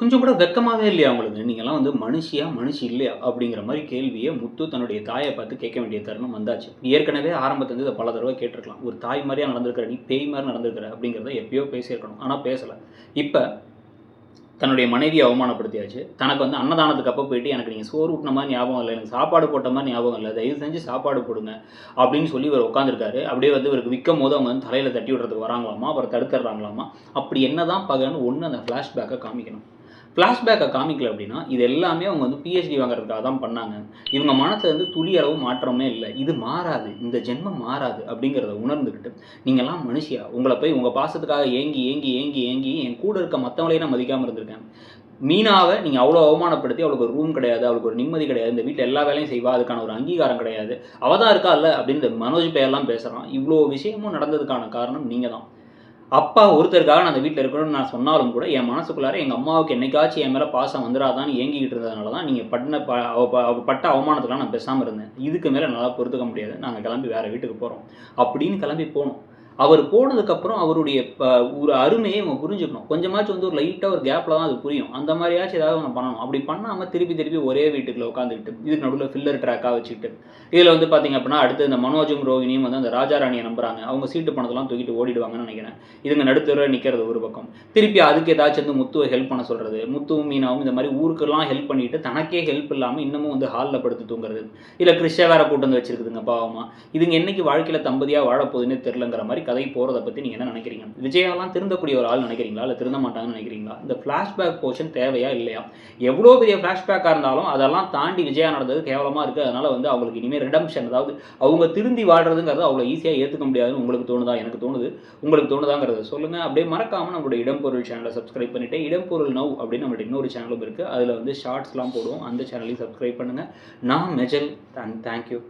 கொஞ்சம் கூட வெட்கமாவே இல்லையா உங்களுக்கு? நீங்கலாம் வந்து மனுஷியா, மனுஷி இல்லையா? அப்படிங்கிற மாரி கேள்விய முத்து தன்னுடைய தாய பார்த்து கேட்க வேண்டிய தருணம் வந்தாச்சு. ஏற்கனவே ஆரம்பத்துலருந்து இத பல தடவ கேட்டுருக்கலாம். ஒரு தாய் மாரியா நடந்துருக்கிற நீ, பேய் மாரி நடந்துருக்கிற அப்படிங்கிறத எப்பயோ பேசியிருக்கணும். ஆனா பேசல. இப்ப தன்னுடைய மனைவிய அவமானப்படுத்தியாச்சு. தனக்கு வந்து அன்னதானத்துக்கு அப்ப போயிட்டு எனக்கு நீங்க சோறு ஊட்டுன மாரி ஞாபகம் இல்ல. எனக்கு சாப்பாடு போட்ட மாரி ஞாபகம் இல்ல. தயவு செஞ்சு சாப்பாடு போடுங்க. அப்படின்னு சொல்லி இவர் உட்கார்ந்திருக்காரு. அப்படியே வந்து இவருக்கு விக்கும்போது அவங்க வந்து தலையில தட்டி விடுறதுக்கு வராங்களாமா. அவர தடுத்துடுறாங்களாமா. அப்படி என்னதான் பகன்னு ஒண்ணு அந்த ஃபிளாஷ்பேக்க காமிக்கணும். ஃபிளாஷ்பேக்க காமிக்கல அப்படின்னா, இது எல்லாமே அவங்க வந்து பிஹெச்டி வாங்குறதுக்காக தான் பண்ணாங்க. இவங்க மனசுல வந்து துளி அளவு மாற்றமே இல்ல. இது மாறாது. இந்த ஜென்மம் மாறாது அப்படிங்கிறத உணர்ந்துகிட்டு, நீங்கலாம் மனுஷியா? உங்கள போய் உங்க பாசத்துக்காக ஏங்கி, ஏங்கி, ஏங்கி, ஏங்கி என் கூட இருக்க மத்தவங்களையும் நான் மதிக்காம இருந்திருக்கேன். மீனாவ நீங்க அவ்வளோ அவமானப்படுத்தி, அவளுக்கு ஒரு ரூம் கிடையாது, அவளுக்கு ஒரு நிம்மதி கிடையாது, இந்த வீட்ல எல்லா வேலையும் செய்வா, அதுக்கான ஒரு அங்கீகாரம் கிடையாது. அவ தான் இருக்கால்ல அப்படின்னு இந்த மனோஜ் பையன்லாம் பேசுறான். இவ்ளோ விஷயமும் நடந்ததுக்கான காரணம் நீங்க தான். அப்பா ஒருத்தருக்காக நான் அந்த வீட்ல இருக்கணும்னு நான் சொன்னாலும் கூட, என் மனசுக்குள்ளார எங்க அம்மாவுக்கு என்னைக்காச்சும் என் மேல பாசம் வந்துராதான்னு ஏங்கிக்கிட்டு இருந்ததுனால தான், நீங்க பண்ண அவ பட்ட அவமானத்துக்குலாம் நான் பேசாம இருந்தேன். இதுக்கு மேல என்னால பொறுத்துக்க முடியாது. நாங்க கிளம்பி வேற வீட்டுக்கு போறோம். அப்படின்னு கிளம்பி போனோம். அவரு போனதுக்கப்புறம் அவருடைய ஒரு அருமைய இவங்க புரிஞ்சுக்கணும். கொஞ்சமாச்சும் வந்து ஒரு லைட்டா ஒரு கேப்ல தான் அது புரியும். அந்த மாரியாச்சும் ஏதாவது ஒண்ணு பண்ணணும். அப்படி பண்ணாம திருப்பி திருப்பி ஒரே வீட்டுக்குள்ள உட்காந்துக்கிட்டு, இதுக்கு நடுவுல ஃபில்லர் ட்ராக்கா வச்சுக்கிட்டு, இதுல வந்து பார்த்தீங்க அப்படின்னா, அடுத்து இந்த மனோஜும், ரோகிணியும் வந்து அந்த ராஜா ராணிய நம்புறாங்க. அவங்க சீட்டு பணத்தெல்லாம் தூக்கிட்டு ஓடிடுவாங்கன்னு நெனைக்கிறேன். இதுங்க நடுத்தெருவுல நிக்கிறது ஒரு பக்கம். திருப்பி அதுக்கு ஏதாச்சும் வந்து முத்துவ ஹெல்ப் பண்ண சொல்றது. முத்துவும், மீனாவும் இந்த மாரி ஊருக்கெல்லாம் ஹெல்ப் பண்ணிட்டு, தனக்கே ஹெல்ப் இல்லாம இன்னமும் வந்து ஹால்ல படுத்து தூங்குறது. இல்ல கிறிஷ வேற கூட்டு வந்து வச்சிருக்குதுங்க பாவமா. இதுங்க என்னைக்கு வாழ்க்கையில தம்பதியா வாழப்போகுதுன்னே தெரியலங்கிற மாரி கதை போறத பத்தி நீங்க என்ன நெனைக்கிறீங்க? விஜயாலாம் திருந்தக்கூடிய ஒரு ஆள் நெனைக்கிறீங்களா? இல்ல திருந்த மாட்டாங்கன்னு நெனைக்கிறீங்களா? இந்த ஃபிளாஷ்பேக் போர்ஷன் தேவையா? இல்லையா? எவ்வளோ பெரிய ஃபிளாஷ்பேக்கா இருந்தாலும், அதெல்லாம் தாண்டி விஜயா நடந்தது கேவலமா இருக்கு. அதனால வந்து அவங்களுக்கு இனிமே ரிடெம்ப்ஷன் அதாவது அவங்க திருந்தி வாழ்றதுங்கிறது அவ்வளோ ஈஸியா ஏத்துக்க முடியாதுன்னு உங்களுக்கு தோணுதா? எனக்கு தோணுது. உங்களுக்கு தோணுதாங்கிறத சொல்லுங்க. அப்படியே மறக்காம நம்மளுடைய இடம்பொருள் சேனல சப்ஸ்கிரைப் பண்ணிட்டு, இடம்பொருள் நவ் அப்படின்னு நம்மளுடைய இன்னொரு சேனலும் இருக்கு. அதுல வந்து ஷார்ட்ஸ்லாம் போடுவோம். அந்த சேனலையும் சப்ஸ்கிரைப் பண்ணுங்க. நான் மெஜல். Thank you.